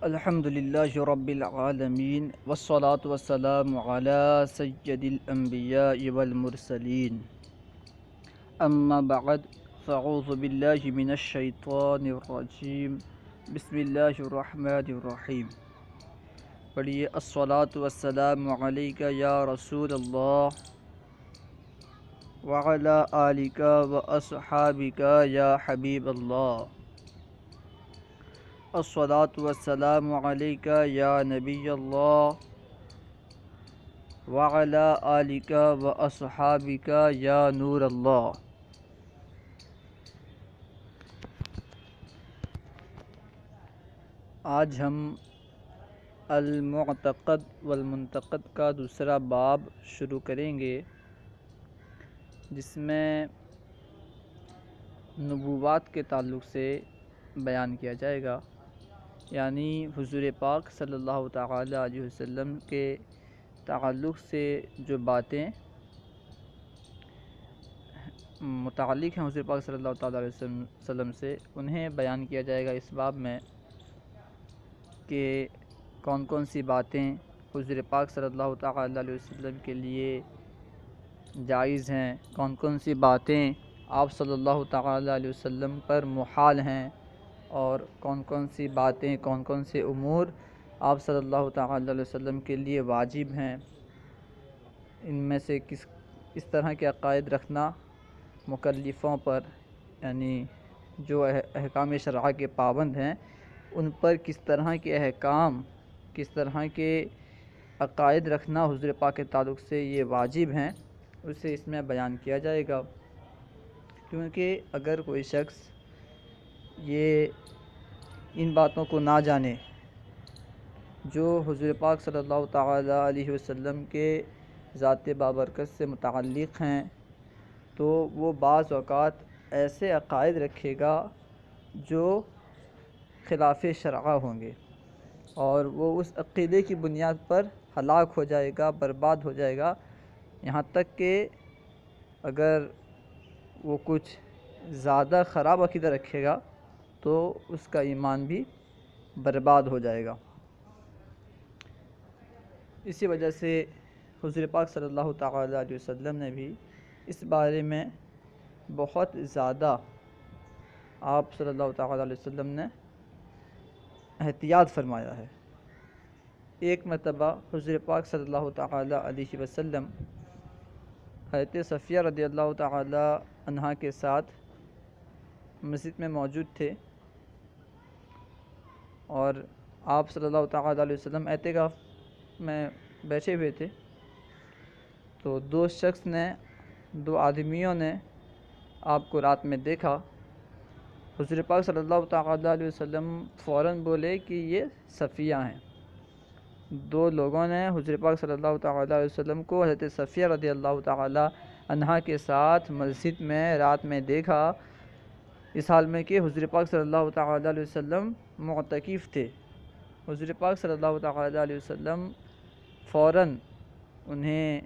الحمد للہ رب العالمین والصلاة والسلام علی سید الانبیاء والمرسلین اما بعد فاعوذ باللہ من الشیطان الرجیم بسم اللہ الرحمن الرحیم۔ پڑھیے الصلاة والسلام علیک یا رسول اللہ وعلی آلک واصحابک یا حبیب اللہ۔ الصلاة والسلام علیک یا نبی اللہ وعلی آلک واصحابک یا نور اللہ۔ آج ہم المعتقد والمنتقد کا دوسرا باب شروع کریں گے، جس میں نبوات کے تعلق سے بیان کیا جائے گا، یعنی حضور پاک صلی اللہ تعالی علیہ وسلم کے تعلق سے جو باتیں متعلق ہیں حضور پاک صلی اللہ تعالی علیہ وسلم سے، انہیں بیان کیا جائے گا اس باب میں کہ کون کون سی باتیں حضور پاک صلی اللہ تعالی علیہ وسلم کے لیے جائز ہیں، کون کون سی باتیں آپ صلی اللہ تعالی علیہ وسلم پر محال ہیں، اور کون کون سی باتیں، کون کون سے امور آپ صلی اللہ تعالی علیہ وسلم کے لیے واجب ہیں۔ ان میں سے اس طرح کے عقائد رکھنا مکلفوں پر، یعنی جو احکام شرعہ کے پابند ہیں، ان پر کس طرح کے احکام، کس طرح کے عقائد رکھنا حضور پاک کے تعلق سے یہ واجب ہیں، اسے اس میں بیان کیا جائے گا۔ کیونکہ اگر کوئی شخص یہ ان باتوں کو نہ جانے جو حضور پاک صلی اللہ تعالی علیہ وسلم کے ذات بابرکت سے متعلق ہیں، تو وہ بعض اوقات ایسے عقائد رکھے گا جو خلاف شرع ہوں گے، اور وہ اس عقیدے کی بنیاد پر ہلاک ہو جائے گا، برباد ہو جائے گا، یہاں تک کہ اگر وہ کچھ زیادہ خراب عقیدہ رکھے گا تو اس کا ایمان بھی برباد ہو جائے گا۔ اسی وجہ سے حضور پاک صلی اللہ تعالی علیہ وسلم نے بھی اس بارے میں بہت زیادہ آپ صلی اللہ تعالی علیہ وسلم نے احتیاط فرمایا ہے۔ ایک مرتبہ حضور پاک صلی اللہ تعالی علیہ وسلم حضرت صفیہ رضی اللہ تعالی عنہا کے ساتھ مسجد میں موجود تھے، اور آپ صلی اللہ تعالی علیہ وسلم اعتکاف میں بیٹھے ہوئے تھے، تو دو آدمیوں نے آپ کو رات میں دیکھا۔ حضور پاک صلی اللہ تعالی علیہ وسلم فوراً بولے کہ یہ صفیہ ہیں۔ دو لوگوں نے حضور پاک صلی اللہ تعالی علیہ وسلم کو حضرت صفیہ رضی اللہ تعالی عنہا کے ساتھ مسجد میں رات میں دیکھا، اس حال میں کہ حضور پاک صلی اللہ تعالی علیہ وسلم معتکف تھے۔ حضور پاک صلی اللہ تعالی علیہ وسلم فوراً انہیں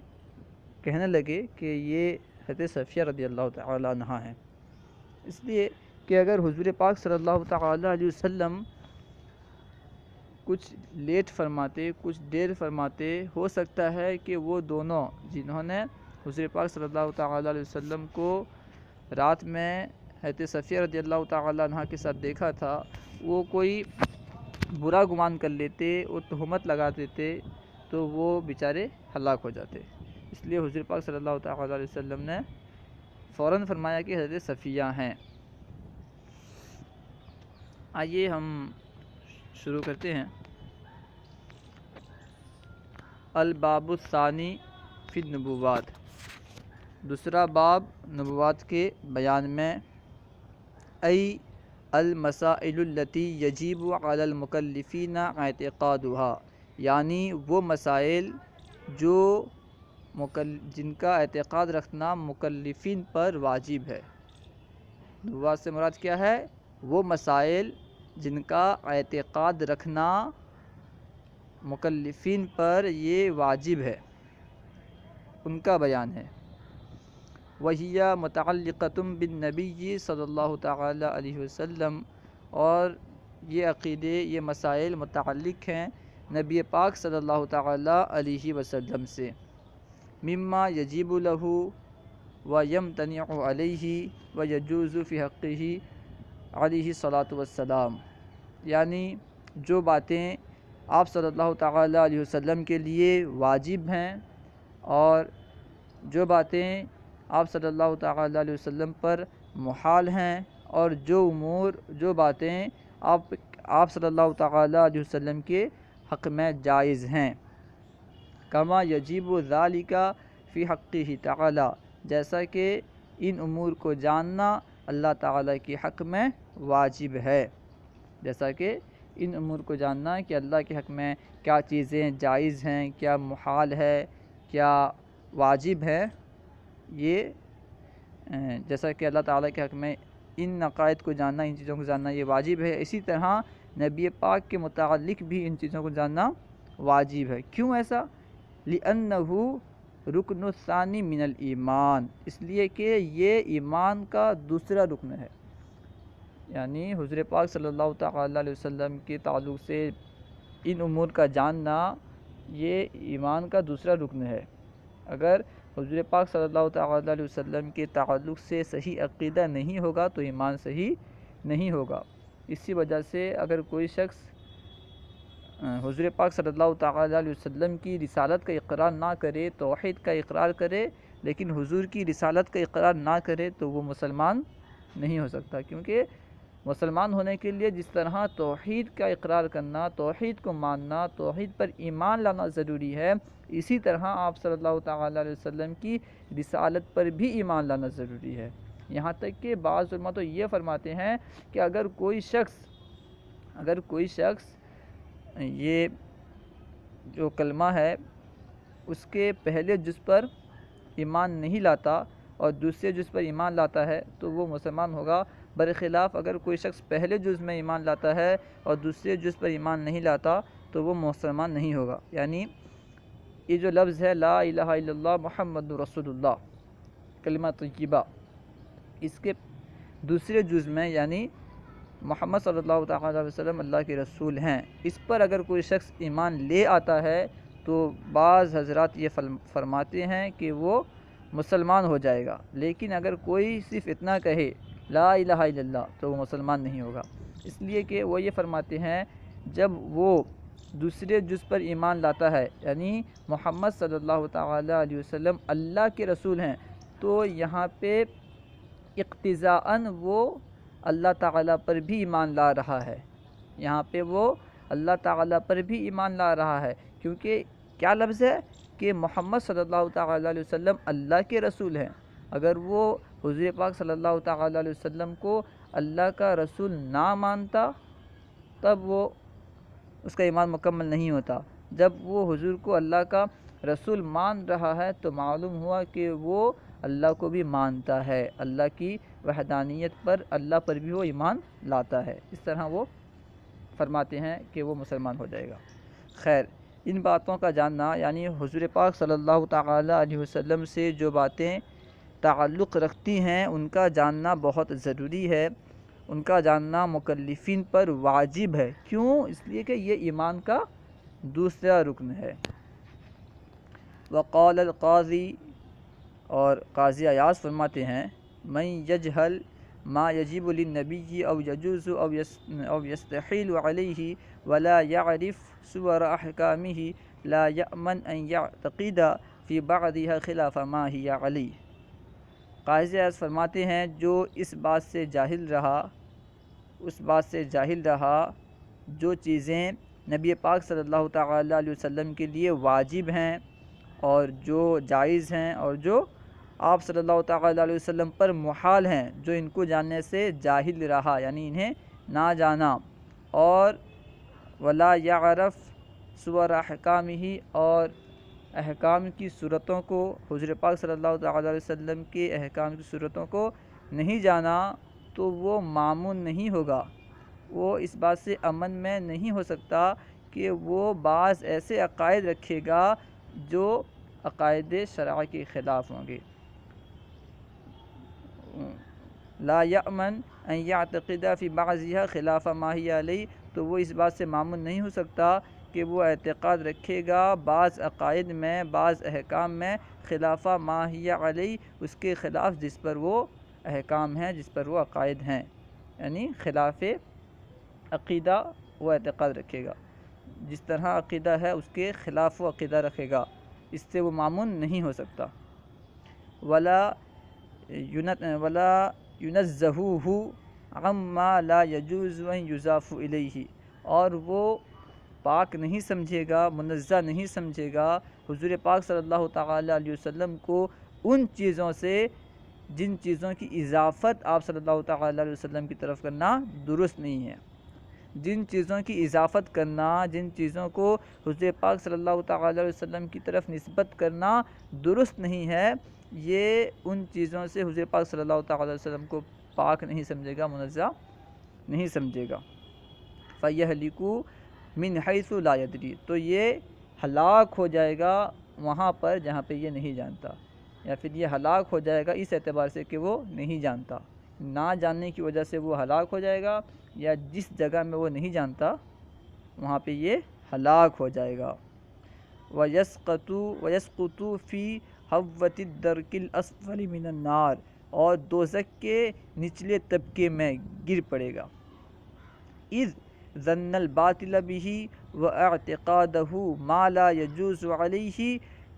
کہنے لگے کہ یہ حضرت صفیہ رضی اللہ تعالی عنہا ہیں، اس لیے کہ اگر حضور پاک صلی اللہ تعالی علیہ وسلم کچھ لیٹ فرماتے، کچھ دیر فرماتے، ہو سکتا ہے کہ وہ دونوں جنہوں نے حضور پاک صلی اللہ تعالی علیہ وسلم کو رات میں حضرت صفیہ رضی اللہ تعالی عنہا کے ساتھ دیکھا تھا، وہ کوئی برا گمان کر لیتے، وہ تہمت لگا دیتے، تو وہ بیچارے ہلاک ہو جاتے۔ اس لیے حضور پاک صلی اللہ تعالی علیہ وسلم نے فوراً فرمایا کہ حضرت صفیہ ہیں۔ آئیے ہم شروع کرتے ہیں۔ الباب الثانی فی النبوات، دوسرا باب نبوات کے بیان میں۔ ای المسائل التی یجب علی المکلفین اعتقادها، یعنی وہ مسائل جن کا اعتقاد رکھنا مکلفین پر واجب ہے۔ نبوات سے مراد کیا ہے؟ وہ مسائل جن کا اعتقاد رکھنا مکلفین پر یہ واجب ہے، ان کا بیان ہے۔ وَهِيَ مُتَعَلِّقَةٌ بِالنَّبِيِّ صلی اللہ تعالی علیہ وسلم، اور یہ عقیدے، یہ مسائل متعلق ہیں نبی پاک صلی اللہ تعالیٰ علیہ وسلم سے، مما یجب لہ و یمتنع علیہ و یجوز فی حقہ علیہ الصلاۃ والسلام، یعنی جو باتیں آپ صلی اللہ تعالیٰ علیہ وسلم کے لیے واجب ہیں اور جو باتیں آپ صلی اللہ تعالیٰ علیہ وسلم پر محال ہیں، اور جو باتیں آپ صلی اللہ تعالیٰ علیہ وسلم کے حق میں جائز ہیں، کما یجب ذالک فی حقہ تعالی، جیسا کہ ان امور کو جاننا اللہ تعالیٰ کے حق میں واجب ہے، جیسا کہ ان امور کو جاننا کہ اللہ کے حق میں کیا چیزیں جائز ہیں، کیا محال ہے، کیا واجب ہے، یہ جیسا کہ اللہ تعالیٰ کے حق میں ان عقائد کو جاننا، ان چیزوں کو جاننا یہ واجب ہے، اسی طرح نبی پاک کے متعلق بھی ان چیزوں کو جاننا واجب ہے۔ کیوں ایسا؟ لِأَنَّهُ رُكْنُ الثَّانِي مِنَ الْإِيمَانِ، اس لیے کہ یہ ایمان کا دوسرا رکن ہے، یعنی حضور پاک صلی اللہ تعالیٰ علیہ وسلم کے تعلق سے ان امور کا جاننا یہ ایمان کا دوسرا رکن ہے۔ اگر حضور پاک صلی اللہ تعالیٰ علیہ وسلم کے تعلق سے صحیح عقیدہ نہیں ہوگا تو ایمان صحیح نہیں ہوگا۔ اسی وجہ سے اگر کوئی شخص حضور پاک صلی اللہ تعالیٰ علیہ وسلم کی رسالت کا اقرار نہ کرے، توحید کا اقرار کرے لیکن حضور کی رسالت کا اقرار نہ کرے تو وہ مسلمان نہیں ہو سکتا، کیونکہ مسلمان ہونے کے لیے جس طرح توحید کا اقرار کرنا، توحید کو ماننا، توحید پر ایمان لانا ضروری ہے، اسی طرح آپ صلی اللہ تعالیٰ علیہ وسلم کی رسالت پر بھی ایمان لانا ضروری ہے۔ یہاں تک کہ بعض علماء تو یہ فرماتے ہیں کہ اگر کوئی شخص یہ جو کلمہ ہے اس کے پہلے جز پر ایمان نہیں لاتا اور دوسرے جز پر ایمان لاتا ہے تو وہ مسلمان ہوگا، برخلاف اگر کوئی شخص پہلے جز میں ایمان لاتا ہے اور دوسرے جز پر ایمان نہیں لاتا تو وہ مسلمان نہیں ہوگا۔ یعنی یہ جو لفظ ہے لا الہ الا اللہ محمد رسول اللہ، کلمہ طیبہ، اس کے دوسرے جز میں یعنی محمد صلی اللہ تعالیٰ علیہ وسلم اللہ کے رسول ہیں، اس پر اگر کوئی شخص ایمان لے آتا ہے تو بعض حضرات یہ فرماتے ہیں کہ وہ مسلمان ہو جائے گا، لیکن اگر کوئی صرف اتنا کہے لا الہ الا اللہ تو وہ مسلمان نہیں ہوگا، اس لیے کہ وہ یہ فرماتے ہیں جب وہ دوسرے جز پر ایمان لاتا ہے یعنی محمد صلی اللہ تعالیٰ علیہ وسلم اللہ کے رسول ہیں تو یہاں پہ اقتضاءً وہ اللہ تعالیٰ پر بھی ایمان لا رہا ہے، یہاں پہ وہ اللہ تعالیٰ پر بھی ایمان لا رہا ہے، کیونکہ کیا لفظ ہے کہ محمد صلی اللہ تعالیٰ علیہ وسلم اللہ کے رسول ہیں۔ اگر وہ حضور پاک صلی اللہ تعالیٰ علیہ وسلم کو اللہ کا رسول نہ مانتا تب وہ اس کا ایمان مکمل نہیں ہوتا، جب وہ حضور کو اللہ کا رسول مان رہا ہے تو معلوم ہوا کہ وہ اللہ کو بھی مانتا ہے، اللہ کی وحدانیت پر، اللہ پر بھی وہ ایمان لاتا ہے، اس طرح وہ فرماتے ہیں کہ وہ مسلمان ہو جائے گا۔ خیر، ان باتوں کا جاننا یعنی حضور پاک صلی اللہ تعالیٰ علیہ وسلم سے جو باتیں تعلق رکھتی ہیں ان کا جاننا بہت ضروری ہے، ان کا جاننا مکلفین پر واجب ہے۔ کیوں؟ اس لیے کہ یہ ایمان کا دوسرا رکن ہے۔ وقال القاضی، اور قاضی ایاز فرماتے ہیں من یجہل ما یجب للنبی او یجوز او یستحیل علیہ ولا یعرف صور احکامہ لا یأمن ان یعتقد فی بعضها خلاف ما ہی علی۔ قاضی ایاز فرماتے ہیں جو اس بات سے جاہل رہا جو چیزیں نبی پاک صلی اللہ تعالیٰ علیہ وسلم کے لیے واجب ہیں اور جو جائز ہیں اور جو آپ صلی اللہ تعالیٰ علیہ وسلم پر محال ہیں، جو ان کو جاننے سے جاہل رہا یعنی انہیں نہ جانا، اور ولا یعرف صور احکامہ، اور احکام کی صورتوں کو، حضور پاک صلی اللہ تعالیٰ علیہ وسلم کے احکام کی صورتوں کو نہیں جانا تو وہ مامون نہیں ہوگا، وہ اس بات سے امن میں نہیں ہو سکتا کہ وہ بعض ایسے عقائد رکھے گا جو عقائد شرع کے خلاف ہوں گے۔ لا یأمن ان یعتقد فی بعضها خلاف ما ہی علیہ، تو وہ اس بات سے مامن نہیں ہو سکتا کہ وہ اعتقاد رکھے گا بعض عقائد میں، بعض احکام میں، خلاف ما ہی علیہ، اس کے خلاف جس پر وہ احکام ہیں، جس پر وہ عقائد ہیں، یعنی خلاف عقیدہ وہ اعتقاد رکھے گا، جس طرح عقیدہ ہے اس کے خلاف وہ عقیدہ رکھے گا، اس سے وہ مامن نہیں ہو سکتا۔ ولا ینزہوہ عما لا یجوز ان یضاف الیہ، اور وہ پاک نہیں سمجھے گا، منزہ نہیں سمجھے گا حضور پاک صلی اللہ تعالی علیہ وسلم کو ان چیزوں سے جن چیزوں کی اضافت آپ صلی اللہ تعالی علیہ وسلم کی طرف کرنا درست نہیں ہے، جن چیزوں کی اضافت کرنا، جن چیزوں کو حضور پاک صلی اللہ تعالی علیہ وسلم کی طرف نسبت کرنا درست نہیں ہے، یہ ان چیزوں سے حضور پاک صلی اللہ تعالی علیہ وسلم کو پاک نہیں سمجھے گا، منزہ نہیں سمجھے گا۔ فَيَهْلِكُ مِنْ حَيْثُ لَا يَدْرِي، تو یہ ہلاک ہو جائے گا وہاں پر جہاں پہ یہ نہیں جانتا، یا پھر یہ ہلاک ہو جائے گا اس اعتبار سے کہ وہ نہیں جانتا، نہ جاننے کی وجہ سے وہ ہلاک ہو جائے گا، یا جس جگہ میں وہ نہیں جانتا وہاں پہ یہ ہلاک ہو جائے گا۔ وَيَسْقُطُ فِي حَوَّةِ الدَّرْكِ الْأَسْفَلِ مِنَ النَّارِ، اور دوزخ کے نچلے طبقے میں گر پڑے گا۔ اذ ظن الباطل به واعتقاده ما لا يجوز علیہ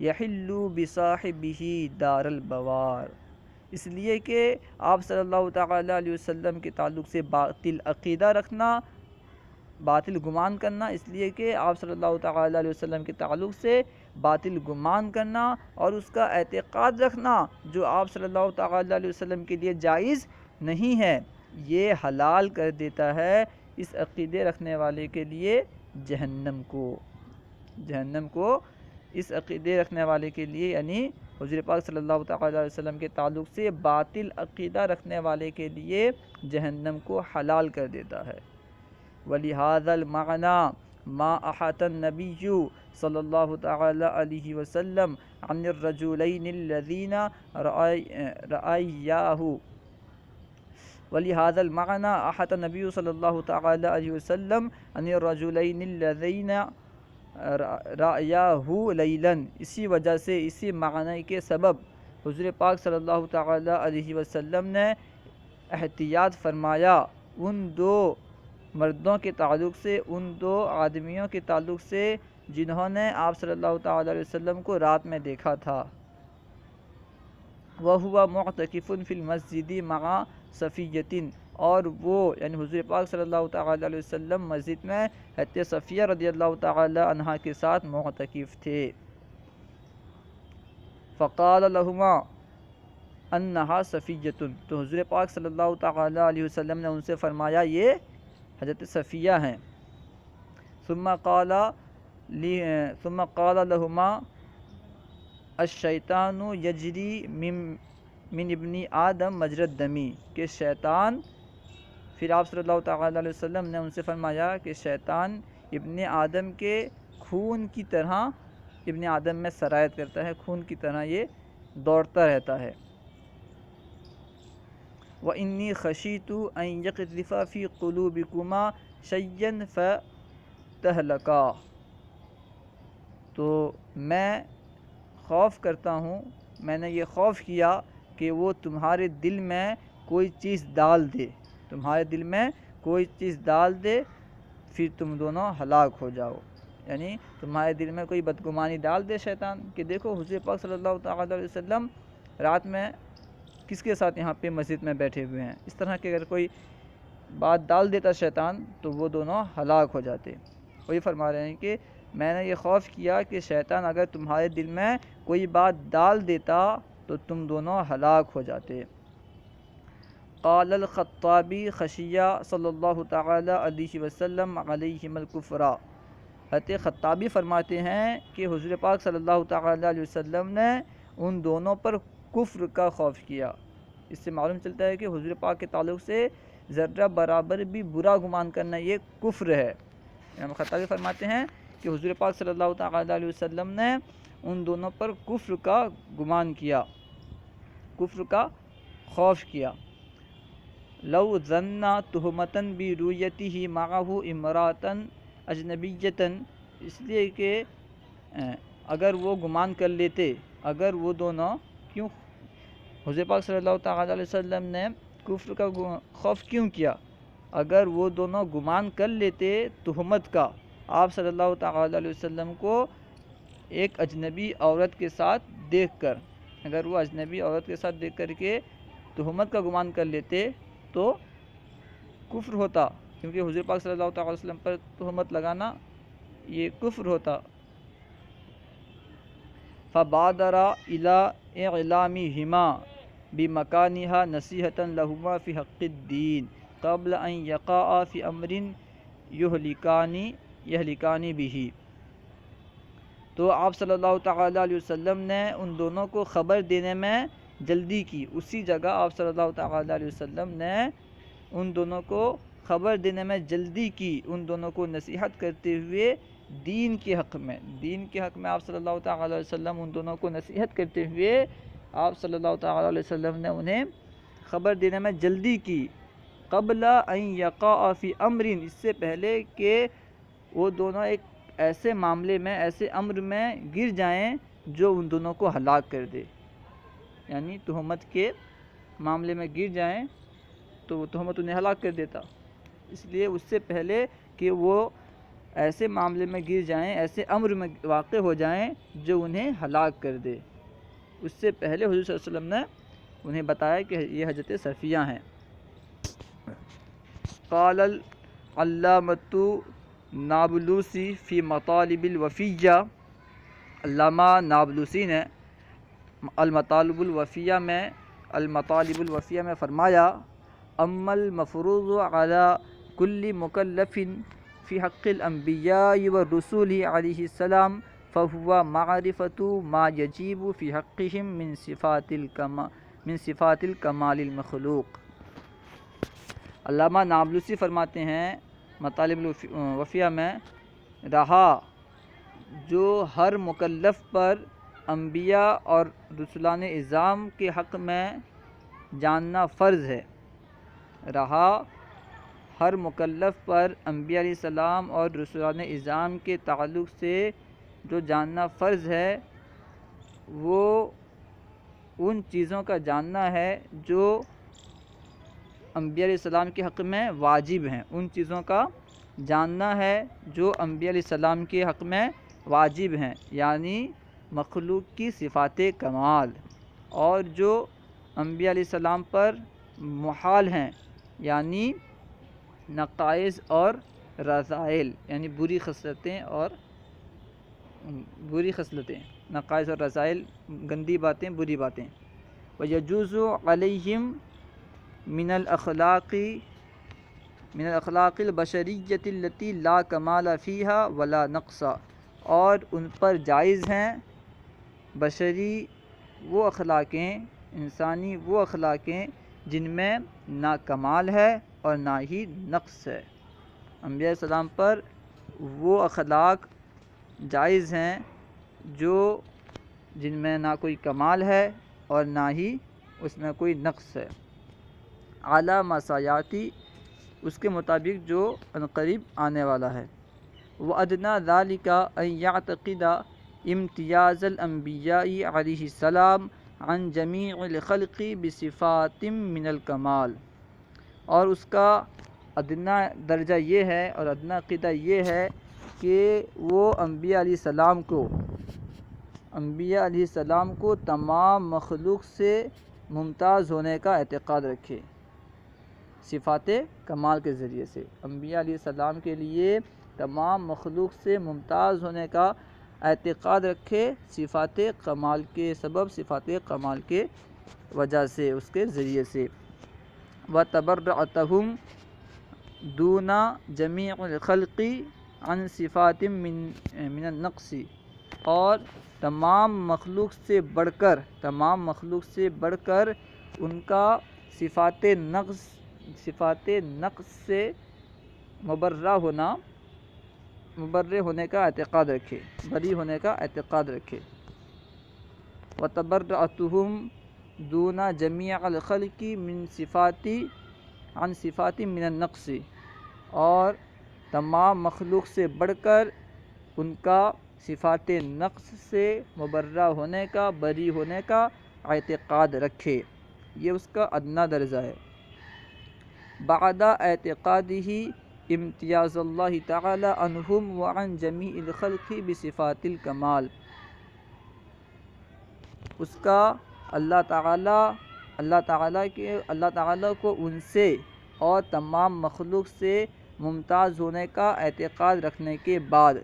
یحل بصاحبہ دار البوار، اس لیے کہ آپ صلی اللہ تعالی علیہ وسلم کے تعلق سے باطل عقیدہ رکھنا، باطل گمان کرنا، اس لیے کہ آپ صلی اللہ تعالی علیہ وسلم کے تعلق سے باطل گمان کرنا اور اس کا اعتقاد رکھنا جو آپ صلی اللہ تعالی علیہ وسلم کے لیے جائز نہیں ہے، یہ حلال کر دیتا ہے اس عقیدے رکھنے والے کے لیے جہنم کو اس عقیدے رکھنے والے کے لیے، یعنی حضور پاک صلی اللہ تعالی علیہ وسلم کے تعلق سے باطل عقیدہ رکھنے والے کے لیے جہنم کو حلال کر دیتا ہے۔ وَلِهَذَا الْمَعْنَى مَا أَحَاطَ النَّبِيُّ صلی اللہ تعالی علیہ وسلم عن الرجلین الذین رأیاہ وَلِهَذَا الْمَعْنَى أَحَاطَ النَّبِيُّ صلی اللہ تعالی علیہ وسلم عن الرجلین الذین رأیاہ لیلاً، اسی وجہ سے، اسی معنی کے سبب حضور پاک صلی اللہ تعالی علیہ وسلم نے احتیاط فرمایا ان دو مردوں کے تعلق سے، ان دو آدمیوں کے تعلق سے جنہوں نے آپ صلی اللہ تعالی علیہ وسلم کو رات میں دیکھا تھا۔ وَهُوَ مُعْتَكِفٌ فِي الْمَسْجِدِ مَعَ صَفِيَّةٍ، اور وہ یعنی حضور پاک صلی اللہ تعالی علیہ وسلم مسجد میں حضرت صفیہ رضی اللہ تعالی عنہا کے ساتھ معتکف تھے۔ فَقَالَ لَهُمَا أَنَّهَا صَفِيَّةٌ، تو حضور پاک صلی اللہ تعالی علیہ وسلم نے ان سے فرمایا یہ حضرت صفیہ ہیں۔ ثم قال لهما الشیطان یجری من ابن آدم مجری الدم، کہ شیطان، پھر آپ صلی اللہ تعالی علیہ وسلم نے ان سے فرمایا کہ شیطان ابن آدم کے خون کی طرح، ابن آدم میں سرایت کرتا ہے، خون کی طرح یہ دوڑتا رہتا ہے۔ وَإِنِّي خَشِيتُ أَن يَقْذِفَ فِي قُلُوبِكُمَا شَيْئًا فَتَهْلَكَا، تو میں خوف کرتا ہوں، میں نے یہ خوف کیا کہ وہ تمہارے دل میں کوئی چیز ڈال دے، تمہارے دل میں کوئی چیز ڈال دے، پھر تم دونوں ہلاک ہو جاؤ، یعنی تمہارے دل میں کوئی بدگمانی ڈال دے شیطان کہ دیکھو حضور پاک صلی اللہ تعالی علیہ وسلم رات میں کس کے ساتھ یہاں پہ مسجد میں بیٹھے ہوئے ہیں، اس طرح کہ اگر کوئی بات ڈال دیتا شیطان تو وہ دونوں ہلاک ہو جاتے۔ وہی فرما رہے ہیں کہ میں نے یہ خوف کیا کہ شیطان اگر تمہارے دل میں کوئی بات ڈال دیتا تو تم دونوں ہلاک ہو جاتے۔ قال الخطابی خشیہ صلی اللہ تعالی علیہ وسلم علیہم الکفر، حضرت خطابی فرماتے ہیں کہ حضور پاک صلی اللہ تعالی علیہ وسلم نے ان دونوں پر کفر کا خوف کیا۔ اس سے معلوم چلتا ہے کہ حضور پاک کے تعلق سے ذرہ برابر بھی برا گمان کرنا یہ کفر ہے۔ امام خطابی فرماتے ہیں کہ حضور پاک صلی اللہ تعالی علیہ وسلم نے ان دونوں پر کفر کا گمان کیا، کفر کا خوف کیا۔ لو ظن تہمتن برؤیتہ معہ امراتن اجنبیتن، اس لیے کہ اگر وہ گمان کر لیتے، اگر وہ دونوں، کیوں حضور پاک صلی اللہ تعالیٰ علیہ وسلم نے کفر کا خوف کیوں کیا؟ اگر وہ دونوں گمان کر لیتے تہمت کا آپ صلی اللہ تعالیٰ علیہ وسلم کو ایک اجنبی عورت کے ساتھ دیکھ کر، اگر وہ اجنبی عورت کے ساتھ دیکھ کر کے تہمت کا گمان کر لیتے تو کفر ہوتا، کیونکہ حضور پاک صلی اللہ تعالیٰ علیہ وسلم پر تہمت لگانا یہ کفر ہوتا۔ فبادر الى اعلامہما بمکانہا نصیحۃ لہما فی حق الدین قبل ان یقعا فی امر یہلکانی بہ، تو آپ صلی اللہ تعالیٰ علیہ وسلم نے ان دونوں کو خبر دینے میں جلدی کی، اسی جگہ آپ صلی اللہ تعالیٰ علیہ وسلم نے ان دونوں کو خبر دینے میں جلدی کی، ان دونوں کو نصیحت کرتے ہوئے دین کے حق میں، دین کے حق میں آپ صلی اللہ تعالیٰ علیہ وسلم ان دونوں کو نصیحت کرتے ہوئے آپ صلی اللہ تعالیٰ علیہ وسلم نے انہیں خبر دینے میں جلدی کی، قبل ان یقع فی امر، اس سے پہلے کہ وہ دونوں ایک ایسے معاملے میں، ایسے امر میں گر جائیں جو ان دونوں کو ہلاک کر دے، یعنی تہمت کے معاملے میں گر جائیں تو وہ تہمت انہیں ہلاک کر دیتا، اس لیے اس سے پہلے کہ وہ ایسے معاملے میں گر جائیں، ایسے امر میں واقع ہو جائیں جو انہیں ہلاک کر دے، اس سے پہلے حضور صلی اللہ علیہ وسلم نے انہیں بتایا کہ یہ حضرت صفیہ ہیں۔ قال العلامۃ نابلوسی فی مطالب الوفیہ، علامہ نابلوسی نے المطالب الوفیہ میں فرمایا، اما المفروض علی کل مکلف فی حق الانبیاء والرسول علیہ السلام فہو معرفۃ ما یجب فی حقہم من صفات الکمال المخلوق۔ علامہ نابلوسی فرماتے ہیں مطالب الوفیہ میں، رہا جو ہر مکلف پر انبیاء اور رسولان اعظام کے حق میں جاننا فرض ہے، رہا ہر مکلف پر انبیاء علیہ السلام اور رسولان اعظام کے تعلق سے جو جاننا فرض ہے، وہ ان چیزوں کا جاننا ہے جو انبیاء علیہ السلام کے حق میں واجب ہیں، ان چیزوں کا جاننا ہے جو انبیاء علیہ السلام کے حق میں واجب ہیں، یعنی مخلوق کی صفات کمال، اور جو انبیاء علیہ السلام پر محال ہیں، یعنی نقائص اور رذائل، یعنی بری خصلتیں، نقائص اور رذائل، گندی باتیں، بری باتیں۔ وَيَجُوزُ عَلَيْهِمْ من الاخلاق البشریۃ التي لا کمال فیہا ولا نقص، اور ان پر جائز ہیں بشری وہ اخلاقیں، انسانی وہ اخلاقیں جن میں نہ کمال ہے اور نہ ہی نقص ہے۔ انبیاء علیہ السلام پر وہ اخلاق جائز ہیں جن میں نہ کوئی کمال ہے اور نہ ہی اس میں کوئی نقص ہے، اعلیٰ مسایاتی، اس کے مطابق جو عنقریب آنے والا ہے۔ وَأَدْنَى ذَلِكَ أَن يَعْتَقِدَ امتیاز الانبیاء علیہ السلام عن جمیع الخلق بصفات من الکمال، اور اس کا ادنا درجہ یہ ہے اور ادنا عقیدہ یہ ہے کہ وہ انبیاء علیہ السلام کو تمام مخلوق سے ممتاز ہونے کا اعتقاد رکھے، صفات کمال کے ذریعے سے انبیاء علیہ السلام کے لیے تمام مخلوق سے ممتاز ہونے کا اعتقاد رکھے، صفات کمال کے سبب، صفات کمال کے وجہ سے، اس کے ذریعے سے۔ وَتَبَرَّأَتَهُمْ دُونَ جَمِيعِ الْخَلْقِ عَنْ صِفَاتٍ مِّنَ النَّقْصِ، اور تمام مخلوق سے بڑھ کر ان کا صفات نقص سے مبرہ ہونے کا اعتقاد رکھے، بری ہونے کا اعتقاد رکھے۔ وَتَبَرَّأَتُهُمْ دُونَ جَمِيعِ الْخَلْقِ مِنْ صِفَاتِ عن صفات من النقص، اور تمام مخلوق سے بڑھ کر ان کا صفات نقص سے مبرہ ہونے کا، بری ہونے کا اعتقاد رکھے. یہ اس کا ادنیٰ درجہ ہے. بعد اعتقادہ امتیاز اللہ تعالی عنہم وعن جمیع الخلق بصفات الکمال. اس کا اللہ تعالیٰ کو ان سے اور تمام مخلوق سے ممتاز ہونے کا اعتقاد رکھنے کے بعد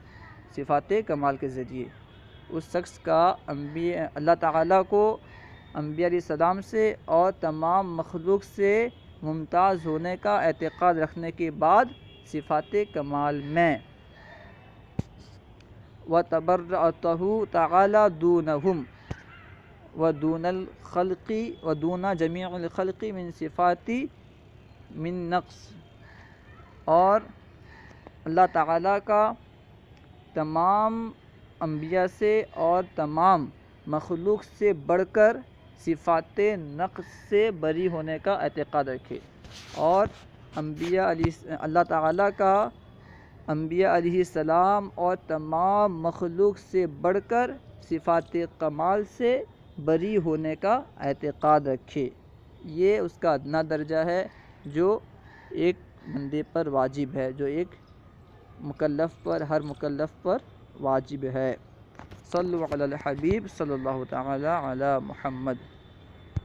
صفات کمال کے ذریعے اس شخص کا اللہ تعالیٰ کو انبیاء علیہ السلام سے اور تمام مخلوق سے ممتاز ہونے کا اعتقاد رکھنے کے بعد صفات کمال میں وَتَبَرَّأَتُهُ تَعَالَى دُونَهُمْ وَدُونَ الْخَلْقِ وَدُونَ جَمِيعِ الْخَلْقِ مِنْ صِفَاتِ مِنْ نَقْص. اور اللہ تعالیٰ کا تمام انبیاء سے اور تمام مخلوق سے بڑھ کر صفات نقص سے بری ہونے کا اعتقاد رکھے، اور اللہ تعالیٰ کا انبیاء علیہ السلام اور تمام مخلوق سے بڑھ کر صفات کمال سے بری ہونے کا اعتقاد رکھے. یہ اس کا ادنیٰ درجہ ہے جو ایک بندے پر واجب ہے، جو ایک ہر مکلف پر واجب ہے. صلو علی الحبیب صلی اللہ تعالی علی محمد.